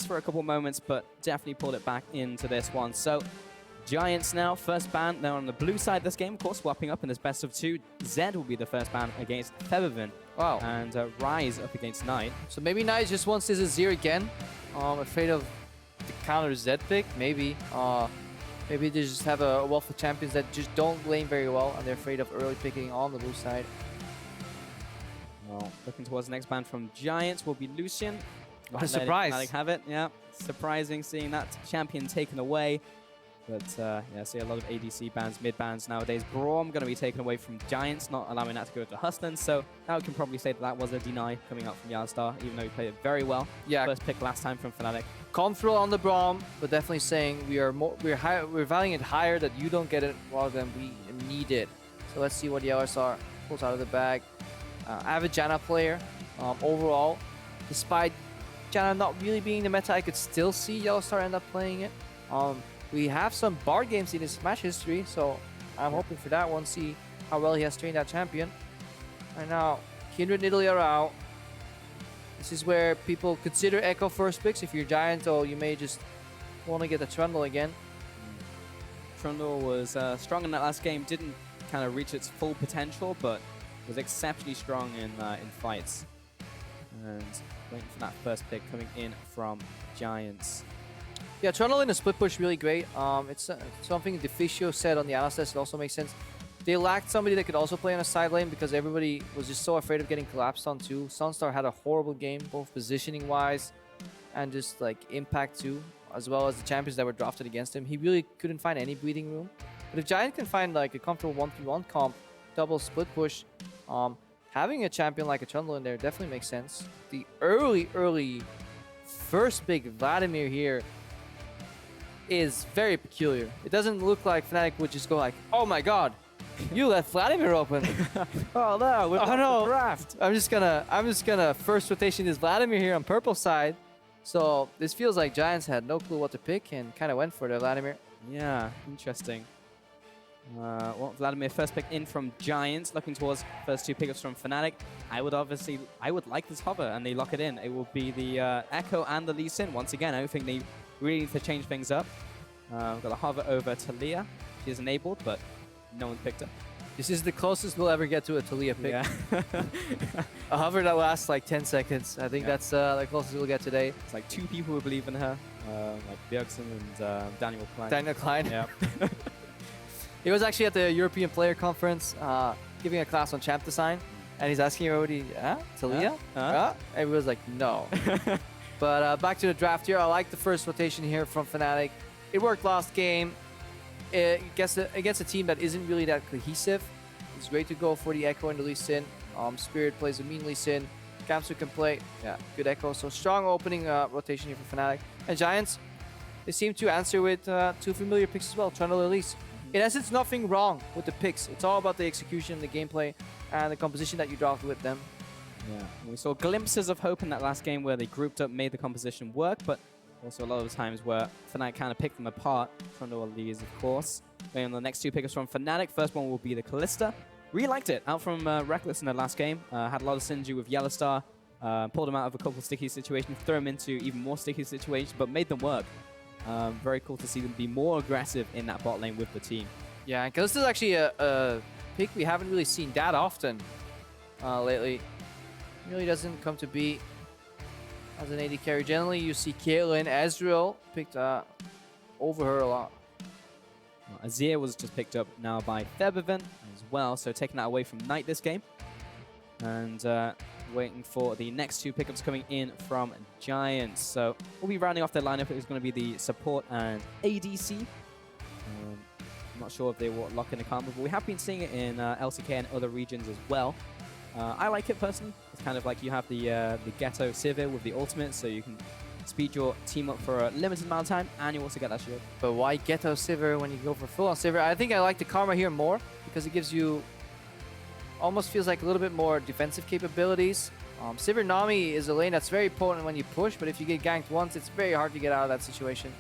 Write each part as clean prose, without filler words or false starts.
for a couple moments, but definitely pulled it back into this one. So Giants now, first ban. They're on the blue side this game, of course, swapping up in this best of 2. Zed will be the first ban against Febiven. Wow. And Rise up against Knight. So maybe Knight just wants his Azir again. Afraid of the counter Zed pick, maybe. Maybe they just have a wealth of champions that just don't lane very well, and they're afraid of early picking on the blue side. Well, looking towards the next ban from Giants will be Lucian. What a surprise. Fnatic have it, yeah. Surprising seeing that champion taken away. But yeah, I see a lot of ADC bans, mid bans nowadays. Braum going to be taken away from Giants, not allowing that to go to Hustlin. So now we can probably say that that was a deny coming up from YellowStar, even though he played it very well. Yeah. First pick last time from Fnatic. Control on the Braum, but definitely saying we're valuing it higher that you don't get it rather than we need it. So let's see what YellowStar pulls out of the bag. Avid Janna player. Overall, despite Janna not really being the meta, I could still see YellowStar end up playing it. We have some Bard games in his match history, so I'm hoping for that one, see how well he has trained that champion. Right now, Kindred and Italy are out. This is where people consider Ekko first picks. If you're Giant, or you may just want to get the Trundle again. Trundle was strong in that last game, didn't kind of reach its full potential, but was exceptionally strong in fights. And waiting for that first pick coming in from Giants. Yeah, Trundle in a split push really great. It's something Deficio said on the analysis. It also makes sense. They lacked somebody that could also play on a side lane because everybody was just so afraid of getting collapsed on too. Sonstar had a horrible game, both positioning-wise and just like impact too, as well as the champions that were drafted against him. He really couldn't find any breathing room. But if Giant can find like a comfortable 1v1 comp, double split push, having a champion like a Trundle in there definitely makes sense. The early first pick Vladimir here is very peculiar. It doesn't look like Fnatic would just go like, oh my god, you let Vladimir open. Oh no, we're no. draft. I'm just gonna first rotation this Vladimir here on purple side. So this feels like Giants had no clue what to pick and kind of went for the Vladimir. Yeah, interesting. Well, Vladimir first pick in from Giants, looking towards first 2 pickups from Fnatic. I would like this hover, and they lock it in. It will be the Ekko and the Elise. Once again, I don't think they really need to change things up. We've got a hover over Talia. She is enabled, but no one picked up. This is the closest we'll ever get to a Talia pick. Yeah. A hover that lasts like 10 seconds. I think that's the closest we'll get today. It's like 2 people who believe in her, like Bjergsen and Daniel Klein. Daniel Klein. Yeah. He was actually at the European Player Conference giving a class on champ design, and he's asking everybody, Talia? Everybody was like, no. But back to the draft here. I like the first rotation here from Fnatic. It worked last game. Against a team that isn't really that cohesive. It's great to go for the Ekko and the Lee Sin. Spirit plays a mean Lee Sin. Gamsu can play. Yeah, good Ekko. So strong opening rotation here for Fnatic. And Giants, they seem to answer with 2 familiar picks as well. Trundle and Elise. In essence, nothing wrong with the picks. It's all about the execution, the gameplay, and the composition that you draft with them. Yeah, we saw glimpses of hope in that last game where they grouped up, made the composition work, but also a lot of the times where Fnatic kind of picked them apart. Trundle and Elise, of course. Waiting on the next 2 pickups from Fnatic. First one will be the Kalista. Really liked it. Out from Rekkles in the last game. Had a lot of synergy with YellowStar. Pulled him out of a couple sticky situations, threw him into even more sticky situations, but made them work. Very cool to see them be more aggressive in that bot lane with the team. Yeah, and Kalista is actually a pick we haven't really seen that often lately. It really doesn't come to be as an AD carry. Generally, you see Caitlyn, Ezreal picked over her a lot. Azir was just picked up now by Febiven as well, so taking that away from Knight this game. And waiting for the next 2 pickups coming in from Giants. So we'll be rounding off their lineup. It's going to be the support and ADC. I'm not sure if they will lock in the combo, but we have been seeing it in LCK and other regions as well. I like it personally. It's kind of like you have the Ghetto Sivir with the ultimate, so you can speed your team up for a limited amount of time, and you also get that shield. But why Ghetto Sivir when you go for full-on Sivir? I think I like the Karma here more, because it gives you almost feels like a little bit more defensive capabilities. Sivir Nami is a lane that's very potent when you push, but if you get ganked once, it's very hard to get out of that situation.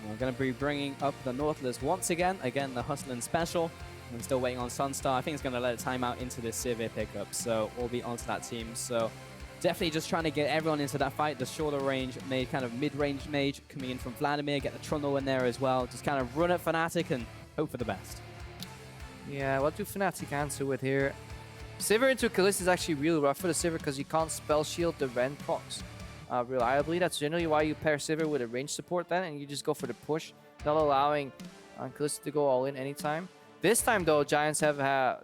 We're going to be bringing up the Nautilus once again. Again, the Hustlin special. I'm still waiting on Sonstar. I think it's going to let a timeout into this Sivir pickup, so we'll be onto that team. So Definitely just trying to get everyone into that fight. The shorter range mage, kind of mid-range mage coming in from Vladimir, get the Trundle in there as well. Just kind of run at Fnatic and hope for the best. Yeah, what do Fnatic answer with here? Sivir into Kalista is actually really rough for the Sivir because you can't spell shield the Ren procs reliably. That's generally why you pair Sivir with a range support then, and you just go for the push, not allowing Kalista to go all in anytime. This time though, Giants have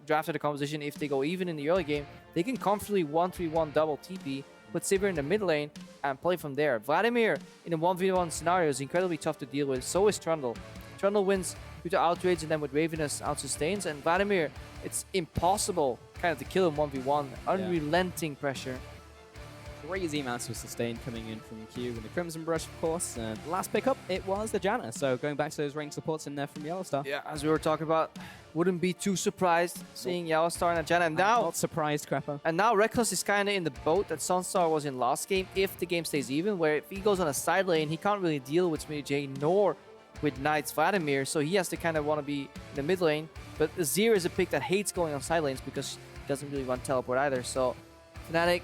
drafted a composition. If they go even in the early game, they can comfortably 1-3-1 double TP, put Sivir in the mid lane, and play from there. Vladimir in a 1v1 scenario is incredibly tough to deal with. So is Trundle. Trundle wins due to outrage and then with Ravenous out-sustains. And Vladimir, it's impossible kind of to kill him 1v1. Unrelenting pressure. Crazy amounts of sustain coming in from Q and the Crimson Brush, of course. And the last pickup, it was the Janna. So going back to those range supports in there from YellowStar. Yeah, as we were talking about, wouldn't be too surprised seeing YellowStar and a Janna. And now, not surprised, Crapper. And now Rekkles is kind of in the boat that Sonstar was in last game if the game stays even, where if he goes on a side lane, he can't really deal with SmityJ nor with Knight's Vladimir, so he has to kind of want to be in the mid lane. But Azir is a pick that hates going on side lanes because he doesn't really want teleport either. So Fnatic,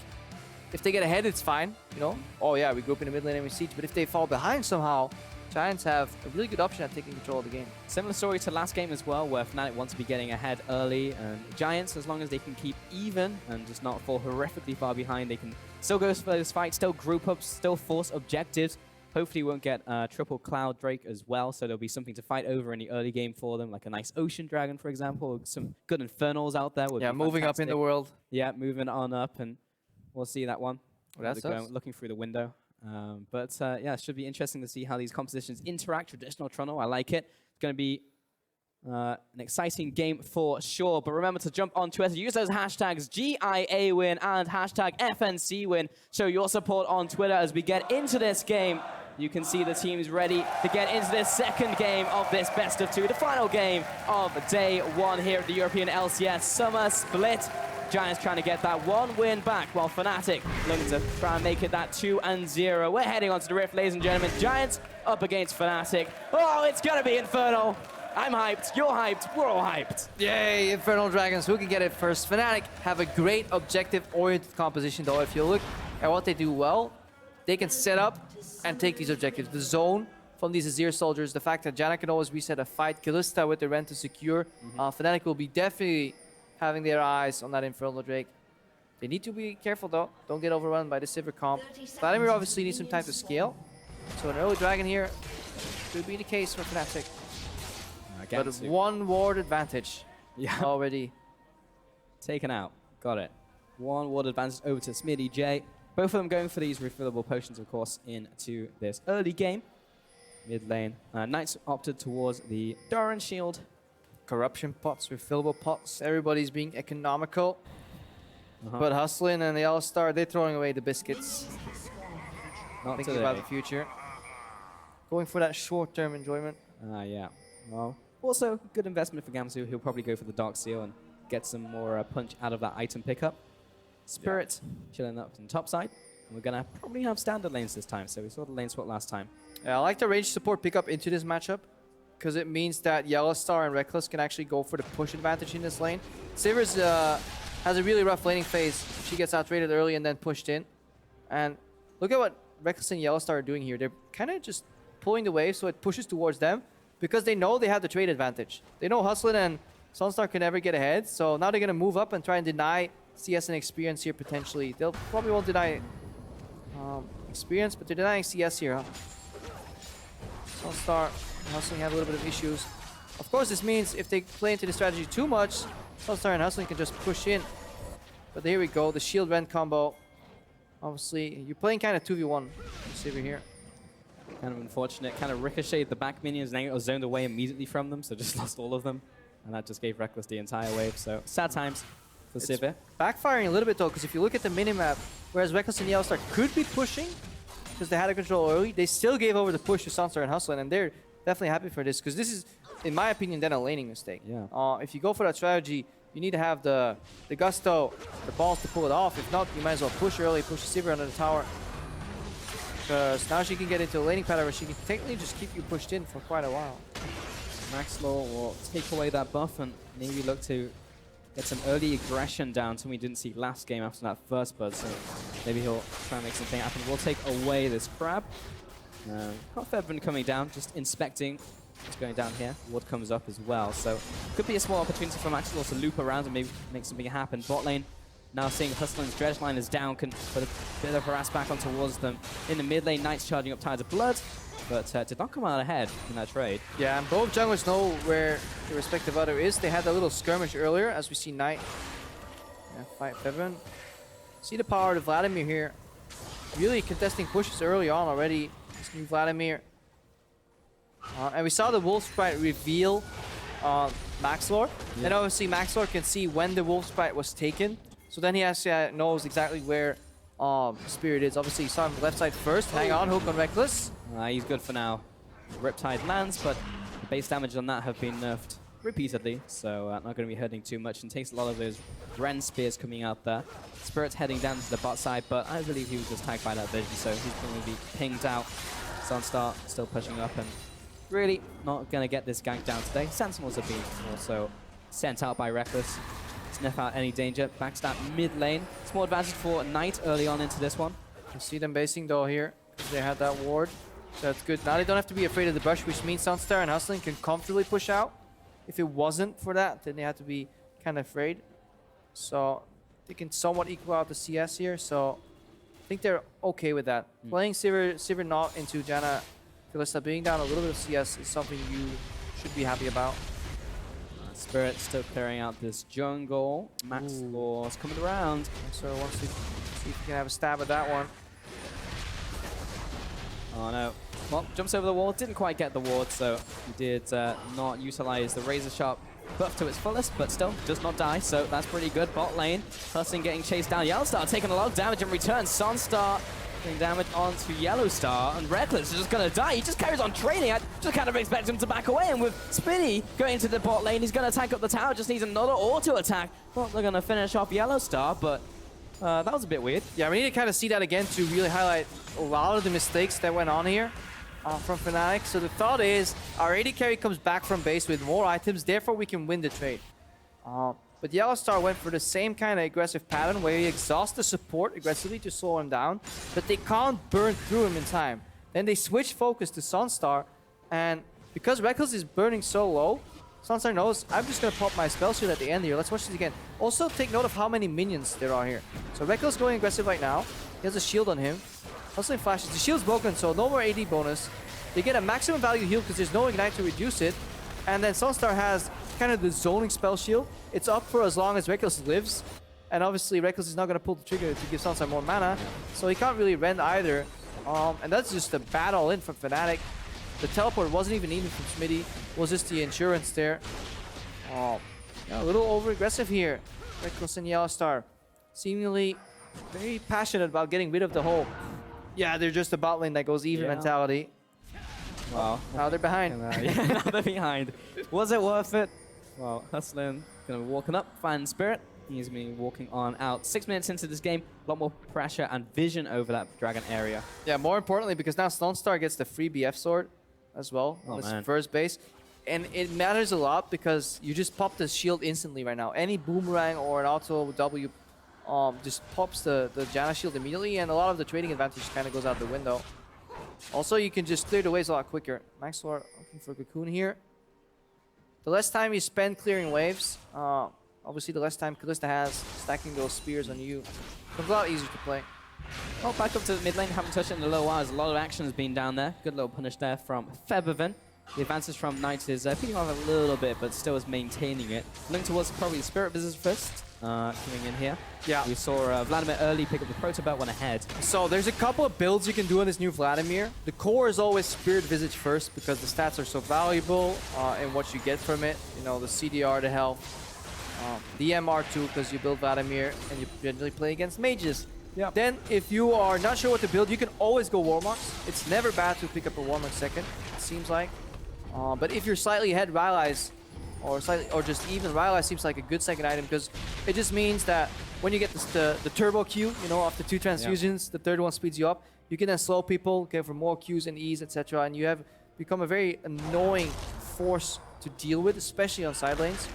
if they get ahead, it's fine, you know. Oh yeah, we group in the mid lane and we siege. But if they fall behind somehow, Giants have a really good option at taking control of the game. Similar story to last game as well, where Fnatic wants to be getting ahead early, and Giants, as long as they can keep even and just not fall horrifically far behind, they can still go for those fights, still group up, still force objectives. Hopefully won't get triple Cloud Drake as well, so there'll be something to fight over in the early game for them, like a nice Ocean Dragon, for example. Some good Infernals out there. Yeah, moving up in the world. Yeah, moving on up, and we'll see that one. Well, that's us. Looking through the window. Yeah, it should be interesting to see how these compositions interact. Traditional Trundle, I like it. It's going to be an exciting game for sure. But remember to jump on Twitter, use those hashtags GIA win and hashtag FNC win. Show your support on Twitter as we get into this game. You can see the teams ready to get into this second game of this best of two, the final game of day one here at the European LCS Summer Split. Giants trying to get that one win back, while Fnatic looking to try and make it that 2-0. We're heading onto the Rift, ladies and gentlemen. Giants up against Fnatic. Oh, it's gonna be Infernal. I'm hyped, you're hyped, we're all hyped. Yay, Infernal Dragons, who can get it first? Fnatic have a great objective-oriented composition though. If you look at what they do well, they can set up and take these objectives. The zone from these Azir soldiers, the fact that Janna can always reset a fight, Kalista with the Ren to secure. Fnatic will be definitely having their eyes on that Infernal Drake. They need to be careful though. Don't get overrun by the Sivir comp. Vladimir obviously needs some time to scale. So an early dragon here could be the case for Fnatic. But one ward advantage already taken out. Got it. One ward advantage over to SmityJ. Both of them going for these refillable potions, of course, into this early game. Mid lane. Knights opted towards the Doran Shield. Corruption pots, refillable pots. Everybody's being economical. But Hustlin and the YellowStar, they're throwing away the biscuits. Not thinking about the future. Going for that short-term enjoyment. Yeah. Well, also good investment for Gamsu. He'll probably go for the Dark Seal and get some more punch out of that item pickup. Spirit chilling up on the top side. And we're going to probably have standard lanes this time. So we saw the lane swap last time. Yeah, I like the range support pickup into this matchup, because it means that YellowStar and Rekkles can actually go for the push advantage in this lane. Sivir's has a really rough laning phase. She gets outrated early and then pushed in. And look at what Rekkles and YellowStar are doing here. They're kind of just pulling the wave so it pushes towards them, because they know they have the trade advantage. They know Hustlin and Sonstar can never get ahead, so now they're going to move up and try and deny CS and experience here potentially. They'll probably won't deny experience, but they're denying CS here. Sonstar and Hustlin have a little bit of issues. Of course, this means if they play into the strategy too much, Sonstar and Hustlin can just push in. But there we go, the shield Ren combo. Obviously, you're playing kind of 2v1 Sivir here. Kind of unfortunate, kind of ricocheted the back minions, and then it was zoned away immediately from them, so just lost all of them. And that just gave Rekkles the entire wave, so sad times for Sivir. Backfiring a little bit though, because if you look at the minimap, whereas Rekkles and YellowStar could be pushing, because they had a control early, they still gave over the push to Sonstar and Hustlin, and they're definitely happy for this, because this is, in my opinion, then a laning mistake. Yeah. If you go for that strategy, you need to have the gusto, the balls to pull it off. If not, you might as well push early, push Sivir under the tower. Because now she can get into a laning pattern where she can technically just keep you pushed in for quite a while. Maxlore will take away that buff and maybe look to get some early aggression down, something we didn't see last game after that first buzz. So Maybe he'll try and make something happen. We'll take away this crab. Got Febiven coming down, just inspecting what's going down here. Ward comes up as well, so could be a small opportunity for Maxlore to loop around and maybe make something happen. Bot lane, now seeing Hustlin's dredge line is down, can put a bit of harass back on towards them. In the mid lane, Knight's charging up Tides of Blood, but did not come out ahead in that trade. Yeah, and both junglers know where the respective other is. They had a little skirmish earlier, as we see Knight fight Febiven. See the power of Vladimir here. Really contesting pushes early on already. This new Vladimir. And we saw the Wolf Sprite reveal Maxlore. Yeah. And obviously Maxlore can see when the Wolf Sprite was taken. So then he actually knows exactly where Spirit is. Obviously he saw him left side first. Hang on, hook on Rekkles. He's good for now. Riptide lands, but the base damage on that have been nerfed repeatedly. So not going to be hurting too much. And takes a lot of those Ren Spears coming out there. Spirit's heading down to the bot side, but I believe he was just tagged by that vision. So he's going to be pinged out. Sonstar still pushing up and really not going to get this gank down today. Sentinels have been also sent out by Rekkles. Sniff out any danger. Back to that mid lane. Small advantage for Knight early on into this one. You see them basing though here, because they had that ward. So that's good. Now they don't have to be afraid of the brush, which means Sonstar and Hustlin can comfortably push out. If it wasn't for that, then they had to be kind of afraid. So they can somewhat equal out the CS here. So I think they're okay with that. Playing Sivir not into Janna, Kalista being down a little bit of CS is something you should be happy about. Spirit still clearing out this jungle. Maxlore's coming around. So wants to see if he can have a stab at that one. Oh no. Well, jumps over the wall. Didn't quite get the ward, so he did not utilize the Razor Sharp buff to its fullest, but still does not die, so that's pretty good. Bot lane, Hustlin getting chased down. YellowStar taking a lot of damage in return. Sonstar getting damage onto YellowStar, and Rekkles is just going to die. He just carries on trading. I just kind of expect him to back away, and with Smitty going into the bot lane, he's going to tank up the tower. Just needs another auto attack. Well, they're going to finish off YellowStar, but that was a bit weird. Yeah, we need to kind of see that again to really highlight a lot of the mistakes that went on here from Fnatic. So the thought is our AD carry comes back from base with more items, therefore we can win the trade. But YellowStar went for the same kind of aggressive pattern where he exhausts the support aggressively to slow him down, but they can't burn through him in time. Then they switch focus to Sonstar, and because Rekkles is burning so low, Sonstar knows, I'm just going to pop my spell shield at the end here. Let's watch this again. Also, take note of how many minions there are here. So Rekkles going aggressive right now. He has a shield on him. Hustling flashes. The shield's broken, so no more AD bonus. They get a maximum value heal because there's no ignite to reduce it. And then Sonstar has kind of the zoning spell shield. It's up for as long as Rekkles lives. And obviously, Rekkles is not going to pull the trigger to give Sonstar more mana. So he can't really rend either. And that's just a bad all-in from Fnatic. The teleport wasn't even needed from Smitty. Was just the insurance there. Yeah, a little over-aggressive here. Rekkles and YellowStar seemingly very passionate about getting rid of the whole, yeah, they're just a bot lane that goes even mentality. Wow. Now they're behind. Yeah, now they're behind. Was it worth it? Well, Hustlin gonna be walking up, find Spirit. He's gonna be walking on out. 6 minutes into this game, a lot more pressure and vision over that dragon area. Yeah, more importantly, because now Sonstar gets the free BF sword as well on his first base. And it matters a lot because you just pop the shield instantly right now. Any boomerang or an auto W just pops the Janna shield immediately, and a lot of the trading advantage kind of goes out the window. Also, you can just clear the waves a lot quicker. Maxlore looking for Cocoon here. The less time you spend clearing waves, obviously the less time Kalista has stacking those spears on you. It's a lot easier to play. Well, back up to the mid lane, haven't touched it in a little while. There's a lot of action has been down there. Good little punish there from Febiven. The advances from Knight is picking off a little bit, but still is maintaining it. Link towards probably the Spirit Visage first, coming in here. Yeah. We saw Vladimir early pick up the Proto Belt, went ahead. So there's a couple of builds you can do on this new Vladimir. The core is always Spirit Visage first because the stats are so valuable and what you get from it. You know, the CDR, the health, the MR too, because you build Vladimir and you generally play against mages. Yeah. Then if you are not sure what to build, you can always go Warmocks. It's never bad to pick up a Warmock second, it seems like. But if you're slightly ahead, Rylai's, or just even Rylai seems like a good second item because it just means that when you get the turbo Q, you know, after 2 transfusions, the third one speeds you up. You can then slow people, get for more Qs and Es, etc. And you have become a very annoying force to deal with, especially on side lanes.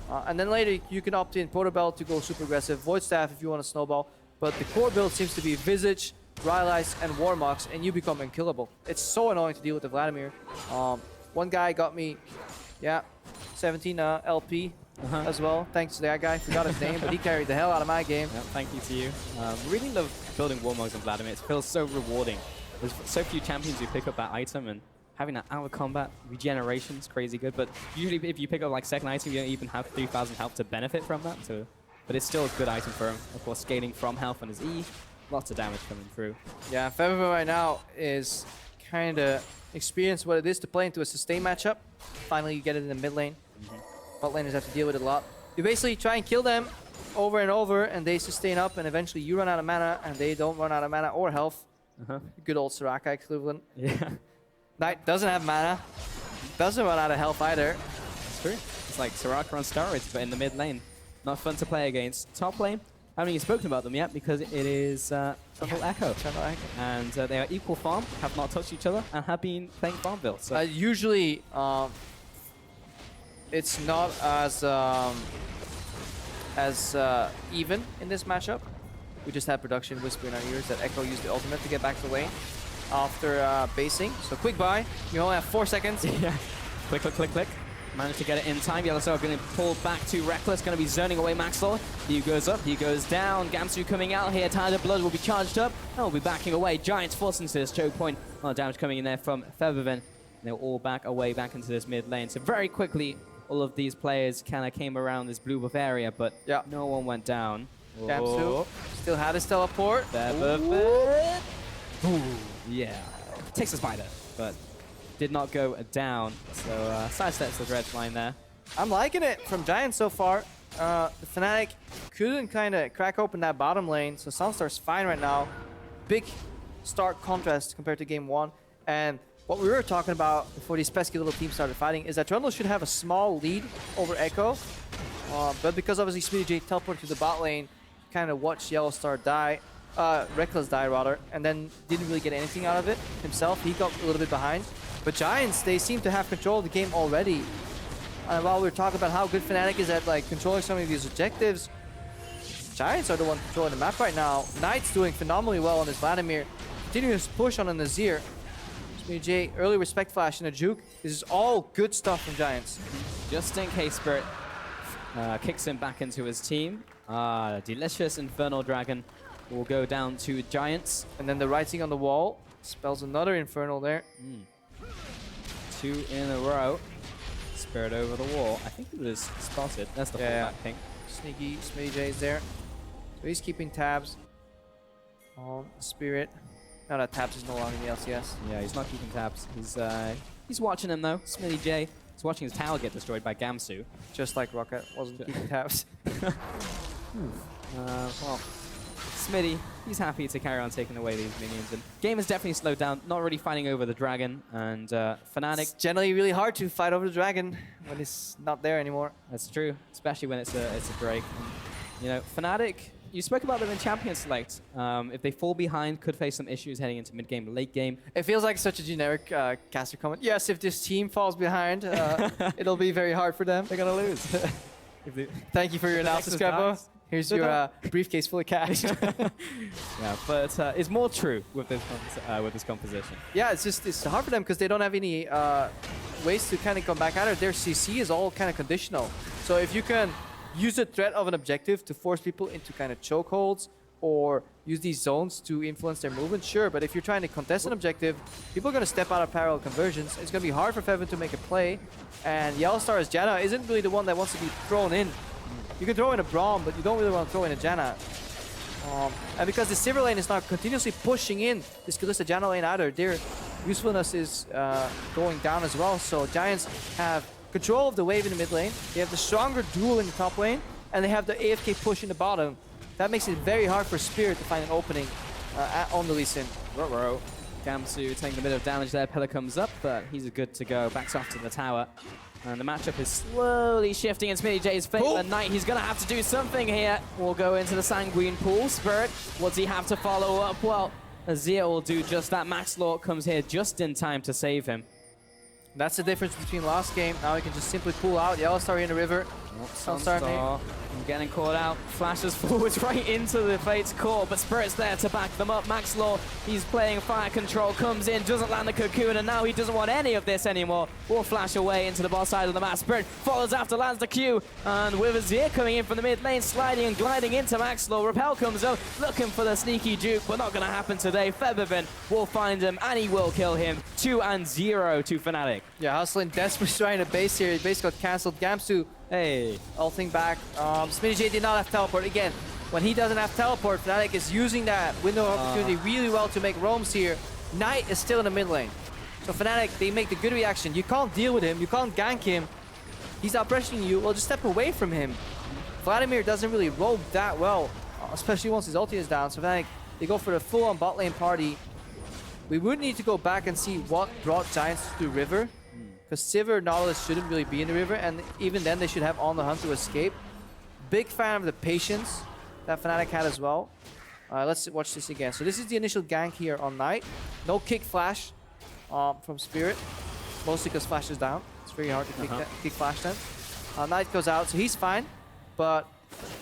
And then later you can opt in Proto Belt to go super aggressive, Void Staff if you want to snowball. but the core build seems to be Visage, Rylai's, and Warmox, and you become unkillable. It's so annoying to deal with the Vladimir. One guy got me, 17 LP as well. Thanks to that guy. Forgot his name, but he carried the hell out of my game. Yeah, thank you to you. Really love building Warmogs and Vladimir. It feels so rewarding. There's so few champions who pick up that item, and having that out of combat regeneration is crazy good. But usually if you pick up like second item, you don't even have 3,000 health to benefit from that. So, but it's still a good item for him. Of course, scaling from health on his E. Lots of damage coming through. Yeah, Febiven right now is kind of experienced what it is to play into a sustain matchup. Finally, you get it in the mid lane. Bot laners have to deal with it a lot. You basically try and kill them over and over, and they sustain up, and eventually you run out of mana, and they don't run out of mana or health. Good old Soraka equivalent. Yeah. Knight doesn't have mana, doesn't run out of health either. It's true. It's like Soraka on steroids, but in the mid lane. Not fun to play against. Top lane, I haven't even spoken about them yet because it is Trundle Ekko. And they are equal farm, have not touched each other, and have been playing Farmville. So usually, it's not as even in this matchup. We just had production whisper in our ears that Ekko used the ultimate to get back to lane after basing. So quick buy. You only have 4 seconds. Yeah. Click, click, click, click. Managed to get it in time. YellowStar going to pull back to Rekkles. Going to be zoning away Maxlore. He goes up. He goes down. Gamsu coming out here. Tide of Blood will be charged up. And will be backing away. Giants forced into this choke point. A lot of damage coming in there from Febiven. They're all back away back into this mid lane. So very quickly, all of these players kind of came around this blue buff area, but no one went down. Gamsu still had his teleport. Febiven. Ooh, yeah. Takes a spider, but did not go down. So sidesteps the dredge line there. I'm liking it from Giants so far. The Fnatic couldn't kind of crack open that bottom lane, so Sonstar's fine right now. Big stark contrast compared to game 1. And what we were talking about before these pesky little teams started fighting is that Trundle should have a small lead over Ekko. But because obviously SmityJ teleported to the bot lane, kind of watched YellowStar die, Rekkles die rather, and then didn't really get anything out of it himself. He got a little bit behind. But Giants, they seem to have control of the game already. And while we're talking about how good Fnatic is at like controlling some of these objectives, Giants are the one controlling the map right now. Knight's doing phenomenally well on this Vladimir. Continuous push on an Azir. SmityJ, early respect flash and a juke. This is all good stuff from Giants. Just in case Spirit kicks him back into his team. Delicious Infernal Dragon will go down to Giants. And then the writing on the wall spells another Infernal there. 2 in a row. Spirit over the wall. I think it was spotted. That's the fullback ping. Sneaky SmityJ is there. So he's keeping tabs on Spirit. Now that tabs is no longer in the LCS. Yeah, he's not keeping tabs. He's watching him though. SmityJ. He's watching his tower get destroyed by Gamsu. Just like Rocket wasn't keeping tabs. Well, Smitty, he's happy to carry on taking away these minions. And game has definitely slowed down. Not really fighting over the dragon. And Fnatic. It's generally really hard to fight over the dragon when it's not there anymore. That's true, especially when it's a Drake. And, you know, Fnatic. You spoke about them in Champion Select. If they fall behind, could face some issues heading into mid-game, late game. It feels like such a generic caster comment. Yes, if this team falls behind, it'll be very hard for them. They're gonna lose. Thank you for your analysis, Grabo. Here's your briefcase full of cash. Yeah, but it's more true with this composition. Yeah, it's hard for them because they don't have any ways to kind of come back at it. Their CC is all kind of conditional. So if you can use the threat of an objective to force people into kind of chokeholds or use these zones to influence their movement, sure. But if you're trying to contest an objective, people are going to step out of parallel conversions. It's going to be hard for Febiven to make a play. And YellowStar as Janna isn't really the one that wants to be thrown in. You can throw in a Braum, but you don't really want to throw in a Janna. And because the Sivir lane is not continuously pushing in this Kalista Janna lane either, their usefulness is going down as well. So Giants have control of the wave in the mid lane. They have the stronger duel in the top lane, and they have the AFK push in the bottom. That makes it very hard for Spirit to find an opening on the Lee Sin. Gamsu taking a bit of damage there. Pillar comes up, but he's good to go. Backs off to the tower. And the matchup is slowly shifting in SmityJ's favor. Knight, he's going to have to do something here. We'll go into the Sanguine pool. Spirit, what does he have to follow up? Well, Azir will do just that. Maxlore comes here just in time to save him. That's the difference between last game. Now he can just simply pull out. YellowStar in the river. Sonstar getting caught out, flashes forwards right into the Fate's core, but Spirit's there to back them up. Maxlore, he's playing fire control, comes in, doesn't land the cocoon, and now he doesn't want any of this anymore. Will flash away into the bot side of the map. Spirit follows after, lands the Q, and with Azir coming in from the mid lane, sliding and gliding into Maxlore. Repel comes up, looking for the sneaky juke, but not going to happen today. Febiven will find him, and he will kill him. 2-0 to Fnatic. Yeah, Hustlin desperately trying to base here. His base got cancelled. Gamsu, Hey. ulting back. SmityJ did not have teleport. Again, when he doesn't have teleport, Fnatic is using that window of opportunity really well to make roams here. Knight is still in the mid lane. So Fnatic, they make the good reaction. You can't deal with him. You can't gank him. He's out pressuring you. Well, just step away from him. Vladimir doesn't really roam that well, especially once his ulti is down. So Fnatic, they go for the full-on bot lane party. We would need to go back and see what brought Giants to the river. Because Sivir and Nautilus shouldn't really be in the river, and even then they should have on the hunt to escape. Big fan of the patience that Fnatic had as well. Let's watch this again. So this is the initial gank here on Knight. No kick flash from Spirit, mostly because flash is down. It's very hard to kick flash then. Knight goes out, so he's fine, but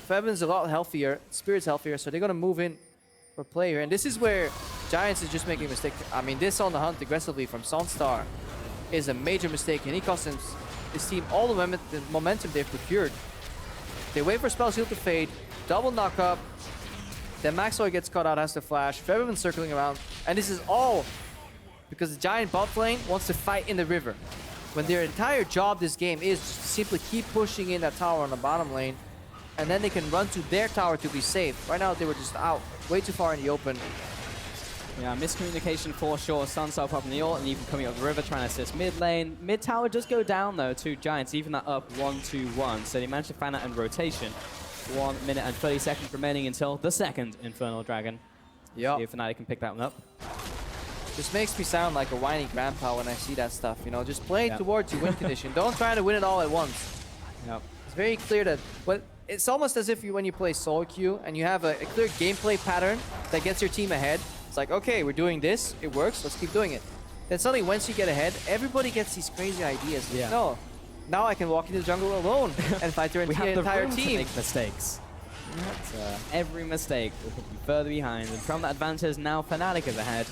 Febiven's a lot healthier, Spirit's healthier, so they're going to move in for play here. And this is where Giants is just making a mistake. I mean, this on the hunt aggressively from Sonstar is a major mistake, and he costs his team all the momentum they've procured. They wait for spell shield to fade, double knock up, then Maxlore gets caught out, has to flash, Febiven circling around, and this is all because the Giant bot lane wants to fight in the river. When their entire job this game is just to simply keep pushing in that tower on the bottom lane, and then they can run to their tower to be safe. Right now they were just out, way too far in the open. Yeah, miscommunication for sure. Sonstar popping the ult and even coming up the river trying to assist mid lane. Mid tower does go down though to Giants, even that up 1-2-1. So they managed to find that in rotation. 1 minute and 30 seconds remaining until the second Infernal Dragon. Yeah. See if Fnatic can pick that one up. Just makes me sound like a whiny grandpa when I see that stuff, you know, just play towards your win condition. Don't try to win it all at once. Yep. It's very clear that it's almost as if when you play solo queue and you have a clear gameplay pattern that gets your team ahead. It's like, okay, we're doing this, it works, let's keep doing it. Then suddenly once you get ahead, everybody gets these crazy ideas. Like, no, now I can walk into the jungle alone and fight their entire team. To make mistakes. But, every mistake will put you further behind, and from that advantage, now Fnatic is ahead.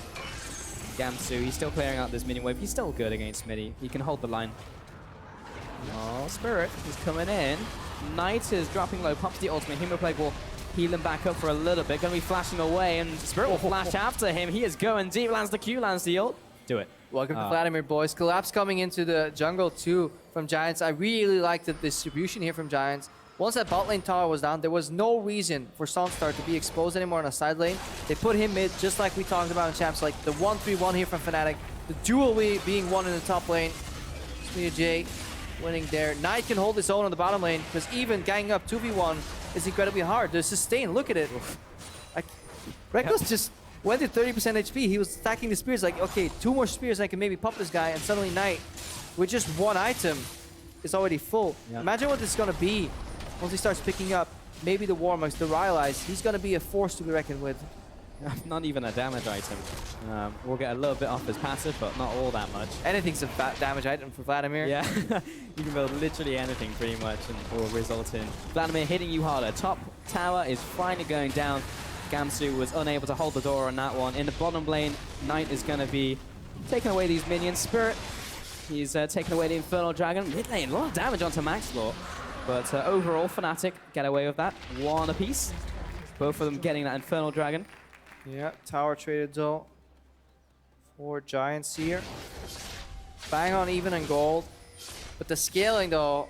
Gamsu, he's still clearing out this minion wave. He's still good against Smitty. He can hold the line. Oh, Spirit is coming in. Knight is dropping low, pops the ultimate. Hemoplague will heal him back up for a little bit. Gonna be flashing away, and Spirit will flash after him. He is going deep, lands the Q, lands the ult. Do it. Welcome to Vladimir, boys. Collapse coming into the jungle too from Giants. I really like the distribution here from Giants. Once that bot lane tower was down, there was no reason for Sonstar to be exposed anymore on a side lane. They put him mid, just like we talked about in champs, like the 1-3-1 here from Fnatic. The dual being won in the top lane. SmityJ winning there. Knight can hold his own on the bottom lane, because even ganging up 2v1 is incredibly hard. The sustain, look at it. Rekkles just went to 30% HP. He was stacking the spears like, okay, 2 more spears, I can maybe pop this guy, and suddenly Knight, with just 1 item, is already full. Yep. Imagine what this is going to be once he starts picking up maybe the Warmugs, the Rylai's. He's going to be a force to be reckoned with. Not even a damage item. We'll get a little bit off his passive, but not all that much. Anything's a damage item for Vladimir. Yeah, you can build literally anything pretty much, and it will result in Vladimir hitting you harder. Top tower is finally going down. Gamsu was unable to hold the door on that one. In the bottom lane, Knight is going to be taking away these minions. Spirit, he's taking away the Infernal Dragon. Mid lane, a lot of damage onto Maxlore. But overall, Fnatic get away with that. 1 apiece. Both of them getting that Infernal Dragon. Yeah, tower traded though for Giants here. Bang on even in gold. But the scaling though,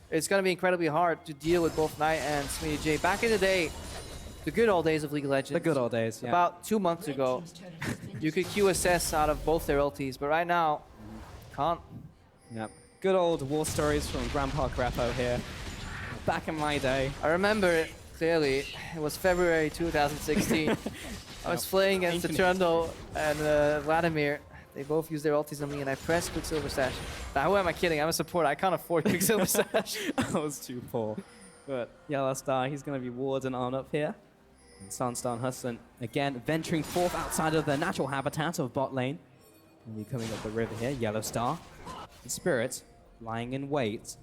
it's going to be incredibly hard to deal with both Knight and SmityJ. Back in the day, the good old days of League of Legends. The good old days, yeah. About 2 months ago, you could QSS out of both their ultis, but right now, can't. Yep. Good old war stories from Grandpa Grappo here. Back in my day. I remember it clearly. It was February 2016. I was playing against the Trundle and Vladimir. They both used their ultis on me, and I pressed Quicksilver Sash. Now, who am I kidding? I'm a supporter. I can't afford Quicksilver Sash. I was too poor. But YellowStar, he's going to be warding on up here. And Sonstar and Hustlin, again, venturing forth outside of their natural habitat of bot lane. And we coming up the river here. YellowStar. The Spirit lying in wait.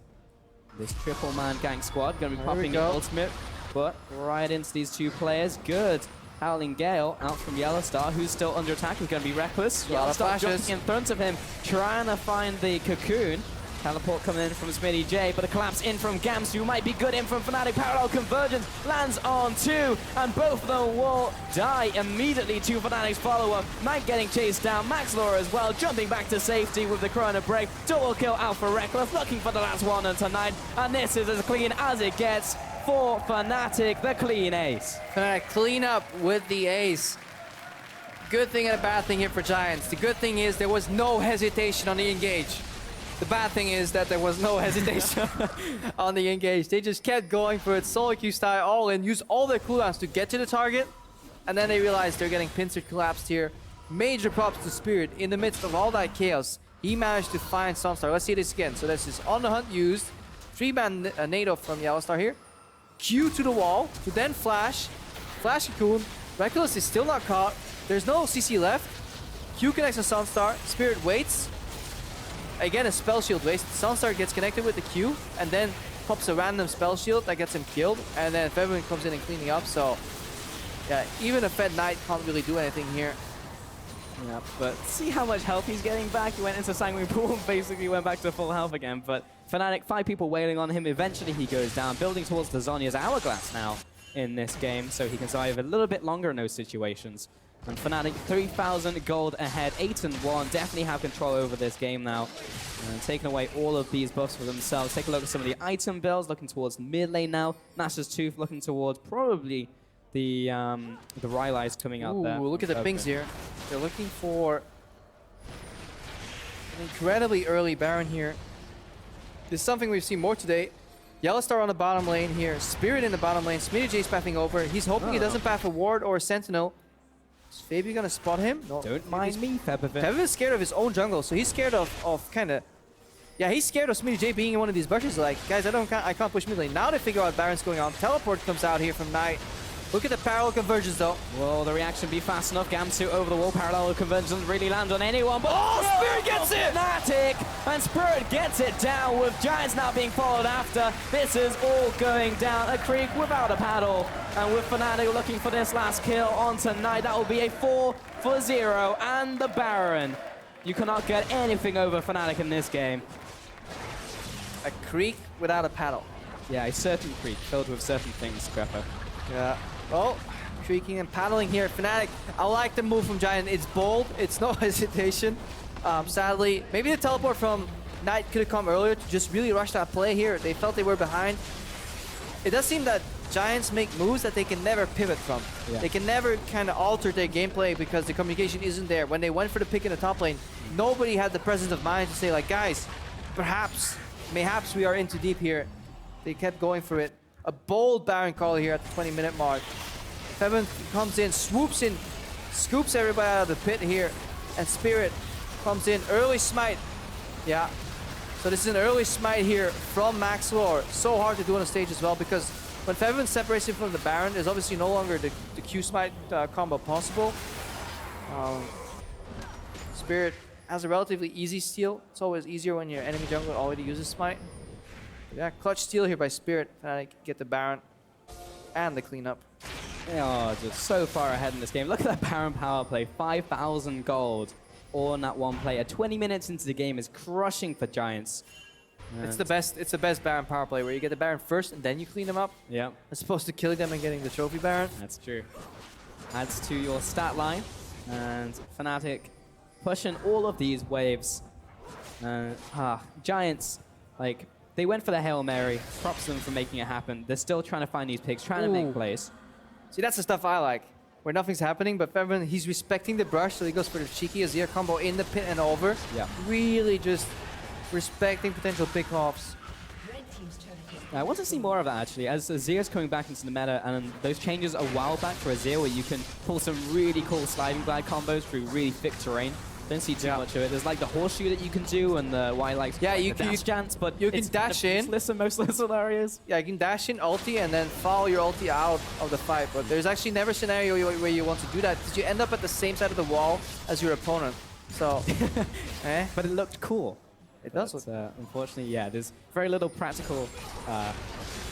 This triple man gank squad going to be There we popping an go. ultimate, but right into these two players. Good. Howling Gale out from YellowStar, who's still under attack, is going to be Rekkles. Lot of YellowStar flashes. jumping in front of him, trying to find the cocoon. Teleport coming in from SmityJ, but a collapse in from Gamsu might be good in from Fnatic. Parallel convergence lands on two, and both of them will die immediately to Fnatic's follow-up. Knight getting chased down, Maxlore as well, jumping back to safety with the Chrono Break. Double kill out for Rekkles, looking for the last one on tonight, and this is as clean as it gets for Fnatic, the clean ace. Fnatic clean up with the ace. Good thing and a bad thing here for Giants. The good thing is there was no hesitation on the engage. The bad thing is that there was no hesitation on the engage. They just kept going for it, solo Q style all in, used all their cooldowns to get to the target, and then they realized they're getting pincer collapsed here. Major props to Spirit in the midst of all that chaos. He managed to find Sonstar. Let's see this again. So this is on the hunt used. 3-man NATO from YellowStar here. Q to the wall to then flash. Flash cocoon. Rekkles is still not caught. There's no CC left. Q connects to Sonstar. Spirit waits. Again, a spell shield waste. Sonstar gets connected with the Q and then pops a random spell shield that gets him killed. And then Febiven comes in and cleaning up. So, yeah, even a Fed Knight can't really do anything here. Yeah, but see how much health he's getting back. He went into Sanguine Pool and basically went back to full health again. But Fnatic, 5 people wailing on him. Eventually he goes down, building towards the Zhonya's Hourglass now in this game, so he can survive a little bit longer in those situations. And Fnatic, 3,000 gold ahead, 8-1, definitely have control over this game now. And taking away all of these buffs for themselves. Take a look at some of the item builds, looking towards mid lane now. Nash's Tooth looking towards probably the Rylai's coming out there. Ooh, look at the pings here. They're looking for an incredibly early Baron here. This is something we've seen more today. YellowStar on the bottom lane here. Spirit in the bottom lane. SmityJ's pathing over. He's hoping he doesn't path a ward or a sentinel. Is Fabi gonna spot him? No. Don't mind me, Febiven. Febiven's scared of his own jungle, so he's scared of kind of... Yeah, he's scared of SmityJ being in one of these bushes. Like, guys, I can't push mid lane. Now they figure out Baron's going on. Teleport comes out here from Knight. Look at the parallel convergence, though. Will the reaction be fast enough? Gamsu over the wall. Parallel convergence doesn't really land on anyone. But oh, Spirit gets it! Fnatic! And Spirit gets it down with Giants now being followed after. This is all going down a creek without a paddle. And with Fnatic looking for this last kill on tonight, that will be a 4-0. And the Baron. You cannot get anything over Fnatic in this game. A creek without a paddle. Yeah, a certain creek filled with certain things, Greppo. Yeah. Oh, creaking and paddling here at Fnatic. I like the move from Giant. It's bold. It's no hesitation. Sadly, maybe the teleport from Knight could have come earlier to just really rush that play here. They felt they were behind. It does seem that Giants make moves that they can never pivot from. Yeah. They can never kind of alter their gameplay because the communication isn't there. When they went for the pick in the top lane, nobody had the presence of mind to say, like, guys, mayhaps we are in too deep here. They kept going for it. A bold Baron call here at the 20-minute mark. Febiven comes in, swoops in, scoops everybody out of the pit here. And Spirit comes in, early smite. Yeah. So this is an early smite here from Maxlore. So hard to do on the stage as well because when Febiven separates him from the Baron, there's obviously no longer the Q smite combo possible. Spirit has a relatively easy steal. It's always easier when your enemy jungler already uses smite. Yeah, clutch steal here by Spirit. Fnatic get the Baron and the cleanup. They are just so far ahead in this game. Look at that Baron power play. 5,000 gold all in that one play. 20 minutes into the game is crushing for Giants. It's the best Baron power play where you get the Baron first and then you clean them up. Yeah. As opposed to killing them and getting the trophy Baron. That's true. Adds to your stat line. And Fnatic pushing all of these waves. Giants, like... They went for the Hail Mary. Props them for making it happen. They're still trying to find these picks, trying to make plays. See, that's the stuff I like. Where nothing's happening, but Febiven, he's respecting the brush, so he goes for the cheeky Azir combo in the pit and over. Yeah. Really just respecting potential pickoffs. I want to see more of that, actually, as Azir's coming back into the meta, and those changes a while back for Azir, where you can pull some really cool sliding glide combos through really thick terrain. Don't see too much of it. There's like the horseshoe that you can do and the you can dash chance, but you can dash in. Listen, most scenarios. Yeah, you can dash in ulti and then follow your ulti out of the fight. But there's actually never a scenario where you want to do that because you end up at the same side of the wall as your opponent. So, But it looked cool. It does But, look... unfortunately, yeah, there's very little practical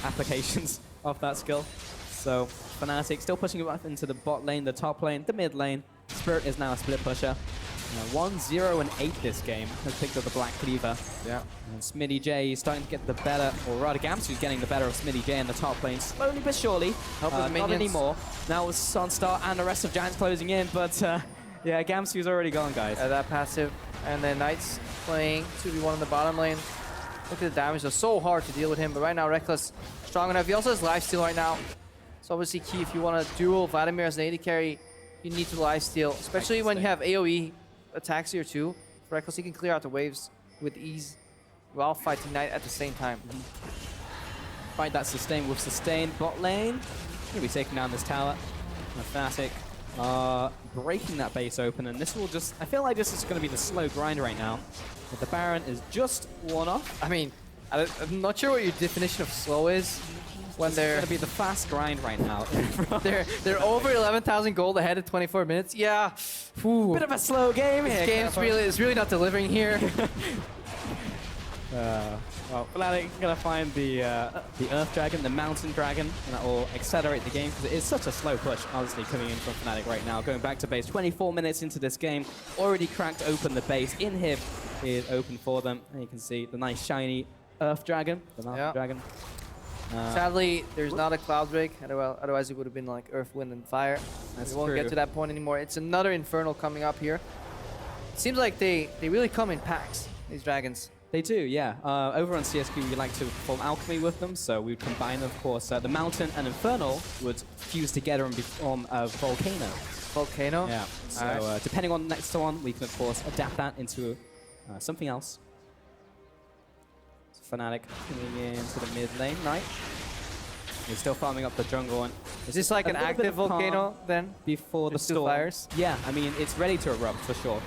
applications of that skill. So Fnatic still pushing it up into the bot lane, the top lane, the mid lane. Spirit is now a split pusher. 1-0 and 8 this game has picked up the Black Cleaver. Yeah. And SmityJ is starting to get the better, or rather Gamsu's getting the better of SmityJ in the top lane, slowly but surely. Help with Not minions. anymore. Now with Sonstar and the rest of Giants closing in, but yeah, Gamsu's already gone, guys. That passive. And then Knight's playing 2v1 in the bottom lane. Look at the damage. It's so hard to deal with him, but right now Rekkles strong enough. He also has lifesteal right now. It's obviously key if you want to duel Vladimir as an AD carry. You need to lifesteal, especially when you have AoE attacks here too. Rekkles, he can clear out the waves with ease while fighting Knight at the same time. Fight that sustain with sustain. Bot lane. Gonna be taking down this tower. Fnatic breaking that base open, and this will just... I feel like this is going to be the slow grind right now. But the Baron is just one off. I mean, I'm not sure what your definition of slow is when It's they're... going to be the fast grind right now. they're over 11,000 gold ahead at 24 minutes. Yeah. Whew. Bit of a slow game here. This game's is really not delivering here. Well, Fnatic gonna find the Earth Dragon, the Mountain Dragon, and that will accelerate the game because it is such a slow push, honestly, coming in from Fnatic right now. Going back to base, 24 minutes into this game, already cracked open the base. Inhib is open for them, and you can see the nice shiny Earth Dragon, the Mountain Dragon. Sadly, there's not a Cloud Drake, otherwise it would have been like Earth, Wind, and Fire. We won't get to that point anymore. It's another Infernal coming up here. It seems like they really come in packs, these dragons. They do, yeah. Over on CSQ, we like to perform alchemy with them, so we would combine, of course, the Mountain and Infernal would fuse together and form a Volcano. Volcano? Yeah. So depending on the next one, we can, of course, adapt that into something else. So Fnatic coming into the mid lane, right? He's still farming up the jungle. And is this like an active volcano then? Before the Just two storm. fires? Yeah, I mean, it's ready to erupt for sure.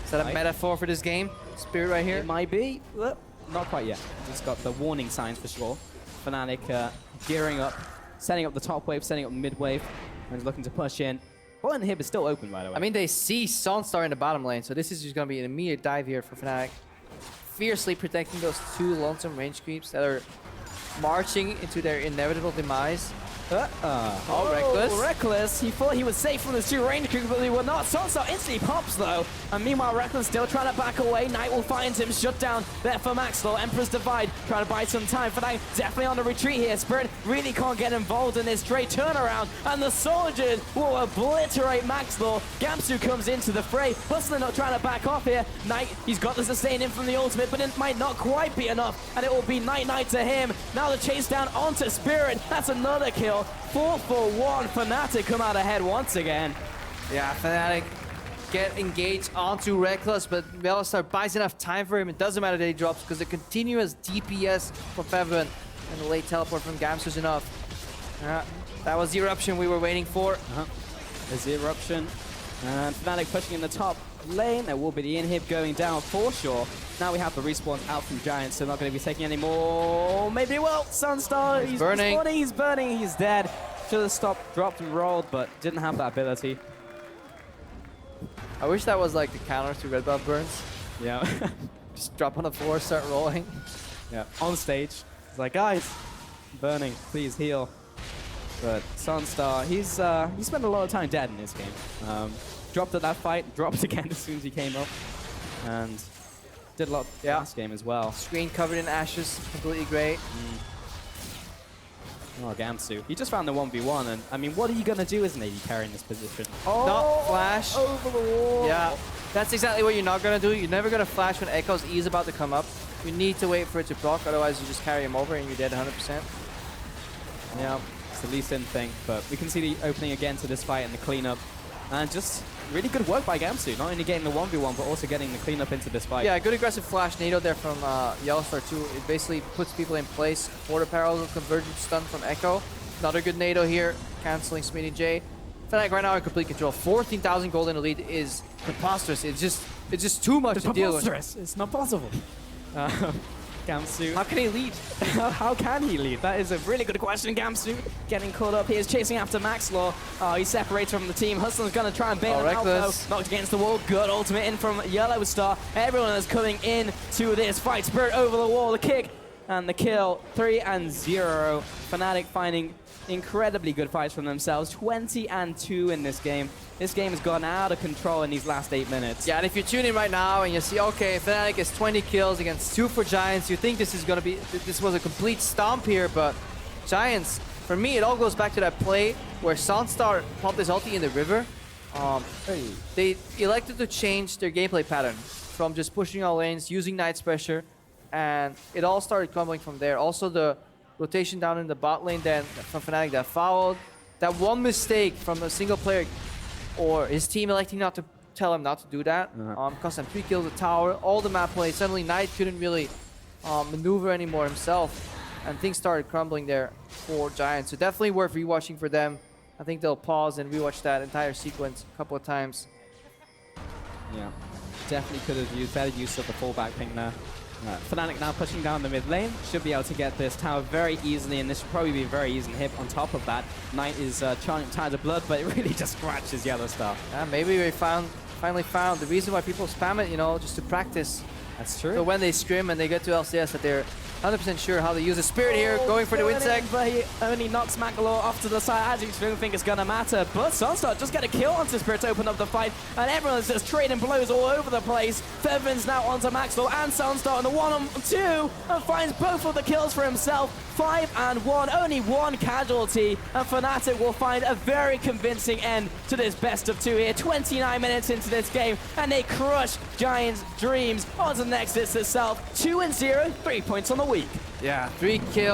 Is that a metaphor for this game? Spirit right here? It might be. Not quite yet. Just got the warning signs for sure. Fnatic gearing up, setting up the top wave, setting up the mid wave, and looking to push in. Well, Inhib is still open, by the way. I mean, they see Sonstar in the bottom lane, so this is just going to be an immediate dive here for Fnatic. Fiercely protecting those two lonesome range creeps that are marching into their inevitable demise. Rekkles. Rekkles. He thought he was safe from the two range creeps, but he was not. Sonstar instantly pops, though. And meanwhile, Rekkles still trying to back away. Knight will find him. Shut down there for Maxlore. Emperor's Divide trying to buy some time. Fnatic definitely on the retreat here. Spirit really can't get involved in this straight turnaround. And the soldiers will obliterate Maxlore. Gamsu comes into the fray. Hustlin not trying to back off here. Knight, he's got the sustain in from the ultimate, but it might not quite be enough. And it will be Night to him. Now the chase down onto Spirit. That's another kill. 4 for 1. Fnatic come out ahead once again. Yeah, Fnatic get engaged onto Rekkles, but YellowStar buys enough time for him. It doesn't matter that he drops because the continuous DPS from Febiven and the late teleport from Gamsu is enough. That was the eruption we were waiting for. There's the eruption. And Fnatic pushing in the top lane. There will be the inhib going down for sure. Now we have the respawns out from Giants, so not going to be taking any more. Maybe well. Sunstar, he's burning. Respawning, he's burning, he's dead. Should have stopped, dropped, and rolled, but didn't have that ability. I wish that was like the counter to red buff burns. Yeah. Just drop on the floor, start rolling. Yeah. On stage. It's like, guys, burning, please heal. But Sunstar, he spent a lot of time dead in this game. Dropped at that fight, dropped again as soon as he came up, and did a lot last game as well. Screen covered in ashes, completely great. Oh, Gamsu. He just found the 1v1, and I mean, what are you going to do as an AD carry in this position? Oh, not flash. Over the wall. Yeah, that's exactly what you're not going to do. You're never going to flash when Ekko's E is about to come up. You need to wait for it to proc, otherwise you just carry him over and you're dead 100%. Yeah, it's the Lee Sin thing, but we can see the opening again to this fight and the cleanup. And just really good work by Gamsu, not only getting the 1v1, but also getting the cleanup into this fight. Yeah, good aggressive flash NATO there from YellowStar too. It basically puts people in place for the parallel convergence stun from Ekko. Another good NATO here, canceling SmityJ. Fnatic right now in complete control. 14,000 gold in the lead is preposterous. It's just too much to deal with. It's not possible. Gamsu. How can he lead? How can he lead? That is a really good question. Gamsu getting caught up. He is chasing after Maxlore. Oh, he's separated from the team. Hustlin's going to try and bail him out, though. Rekkles. Knocked against the wall. Good ultimate in from YellowStar. Everyone is coming in to this fight. Spirit over the wall. The kick and the kill. 3-0. Fnatic finding incredibly good fights from themselves. 20-2 in this game. This game has gone out of control in these last 8 minutes. Yeah, and if you're tuning right now and you see, okay, Fnatic is 20 kills against 2 for Giants, you think this is going to be, this was a complete stomp here, but Giants, for me, it all goes back to that play where Sonstar popped his ulti in the river. They elected to change their gameplay pattern from just pushing all lanes, using Knight's pressure, and it all started crumbling from there. Also, the rotation down in the bot lane then from Fnatic that followed. That one mistake from a single player or his team electing not to tell him not to do that. Cost him 3 kills, a tower, all the map play. Suddenly Knight couldn't really maneuver anymore himself, and things started crumbling there for Giants. So definitely worth rewatching for them. I think they'll pause and rewatch that entire sequence a couple of times. Yeah, definitely could have used better use of the fallback ping there. Fnatic now pushing down the mid lane. Should be able to get this tower very easily, and this should probably be a very easy hit on top of that. Knight is charging Tides of Blood, but it really just scratches YellowStar. Yeah, maybe we finally found the reason why people spam it, you know, just to practice. That's true. So when they scrim and they get to LCS, that they're 100% sure how to use the Spirit here, going for the win sec. But he only knocks Maxlore off to the side. I just don't think it's going to matter. But Sonstar just get a kill onto Spirit to open up the fight. And everyone's just trading blows all over the place. Febiven's now onto Maxlore and Sonstar on the 1-on-2. And finds both of the kills for himself. 5-1, only one casualty. And Fnatic will find a very convincing end to this best of 2 here. 29 minutes into this game. And they crush Giants' dreams. On to Nexus itself. 2-0, 3 points on the week. Yeah, 3 kills.